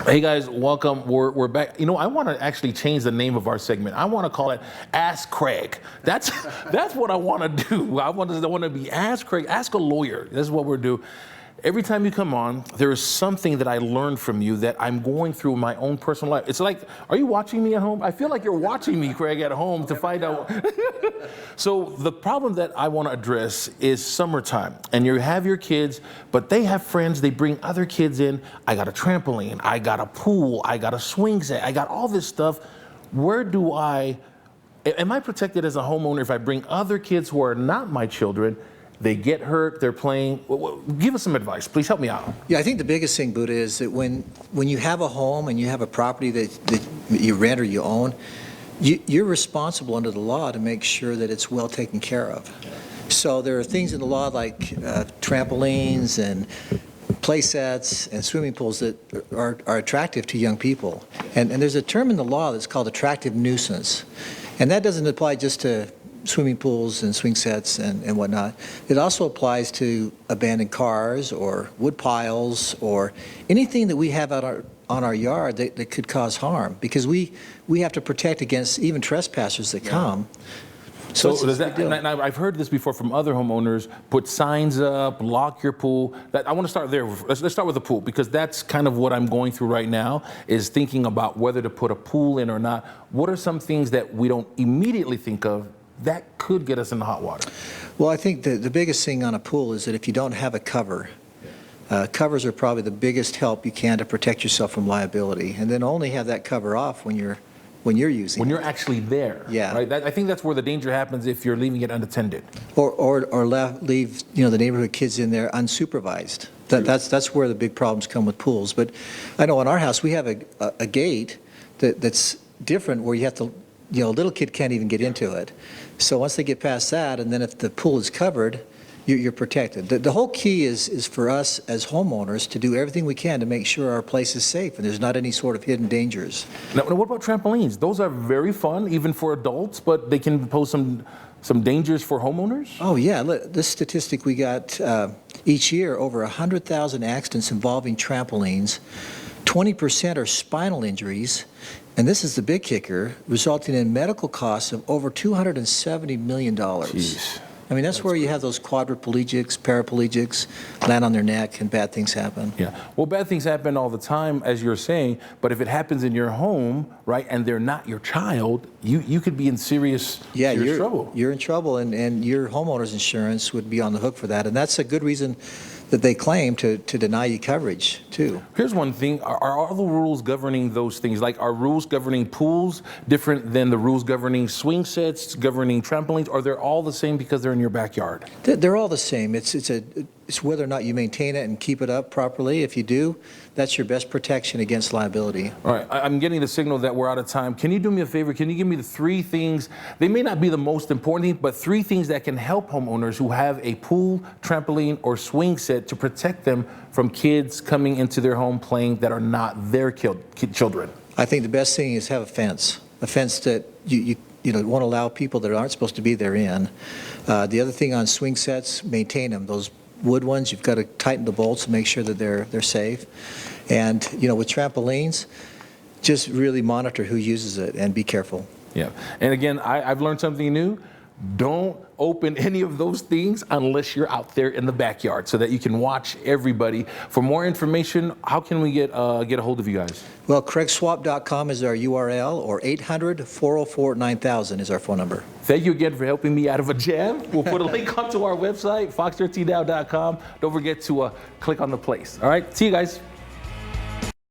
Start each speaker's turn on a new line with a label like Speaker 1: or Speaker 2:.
Speaker 1: Hey guys, welcome. We're back. You know, I want to actually change the name of our segment. I want to call it Ask Craig. That's what I want to do. I want to be Ask Craig, Ask a Lawyer. This is what we're doing. Every time you come on, there is something that I learned from you that I'm going through in my own personal life. It's like, are you watching me at home? I feel like you're watching me, Craig, at home to find out. So the problem that I want to address is summertime, and you have your kids, but they have friends, they bring other kids in. I got a trampoline, I got a pool, I got a swing set, I got all this stuff. Am I protected as a homeowner if I bring other kids who are not my children? They get hurt, they're playing. Give us some advice, please help me out.
Speaker 2: Yeah, I think the biggest thing, Buddha, is that when you have a home and you have a property that you rent or you own, you're responsible under the law to make sure that it's well taken care of. So there are things in the law like trampolines and play sets and swimming pools that are attractive to young people. And there's a term in the law that's called attractive nuisance. And that doesn't apply just to swimming pools and swing sets and whatnot. It also applies to abandoned cars or wood piles or anything that we have out on our yard that could cause harm, because we have to protect against even trespassers that come. So
Speaker 1: does that, and I've heard this before from other homeowners, put signs up, lock your pool. I want to start there. Let's start with the pool, because that's kind of what I'm going through right now, is thinking about whether to put a pool in or not. What are some things that we don't immediately think of that could get us in the hot water?
Speaker 2: Well, I think the biggest thing on a pool is that if you don't have a cover, covers are probably the biggest help you can to protect yourself from liability. And then only have that cover off when you're using it.
Speaker 1: When you're actually there.
Speaker 2: Yeah.
Speaker 1: Right? I think that's where the danger happens if you're leaving it unattended.
Speaker 2: Or leave the neighborhood kids in there unsupervised. That's where the big problems come with pools. But I know in our house we have a gate that's different, where you have to, a little kid can't even get into it. So once they get past that, and then if the pool is covered, you're protected. The whole key is for us as homeowners to do everything we can to make sure our place is safe and there's not any sort of hidden dangers.
Speaker 1: Now, what about trampolines? Those are very fun, even for adults, but they can pose some dangers for homeowners?
Speaker 2: Oh, yeah. This statistic we got each year, over 100,000 accidents involving trampolines. 20% are spinal injuries, and this is the big kicker, resulting in medical costs of over $270 million.
Speaker 1: Jeez.
Speaker 2: I mean, that's where you have those quadriplegics, paraplegics, land on their neck, and bad things happen.
Speaker 1: Yeah. Well, bad things happen all the time, as you're saying, but if it happens in your home, right, and they're not your child, you could be in serious trouble.
Speaker 2: You're in trouble, and your homeowner's insurance would be on the hook for that. And that's a good reason that they claim to deny you coverage, too.
Speaker 1: Here's one thing. Are all the rules governing those things, like are rules governing pools different than the rules governing swing sets, governing trampolines? Are they all the same because they're in your backyard?
Speaker 2: They're all the same. It's whether or not you maintain it and keep it up properly. If you do, that's your best protection against liability.
Speaker 1: All right, I'm getting the signal that we're out of time. Can you do me a favor? Can you give me the 3 things? They may not be the most important thing, but 3 things that can help homeowners who have a pool, trampoline, or swing set to protect them from kids coming into their home playing that are not their children.
Speaker 2: I think the best thing is have a fence that you won't allow people that aren't supposed to be there in. The other thing on swing sets, maintain them. Those wood ones, you've got to tighten the bolts to make sure that they're safe. And with trampolines, just really monitor who uses it and be careful.
Speaker 1: Yeah. And again, I've learned something new. Don't open any of those things unless you're out there in the backyard, so that you can watch everybody. For more information, how can we get a hold of you guys?
Speaker 2: Well, CraigSwap.com is our URL, or 800-404-9000 is our phone number.
Speaker 1: Thank you again for helping me out of a jam. We'll put a link onto our website, fox13now.com. Don't forget to click on the place. All right, see you guys.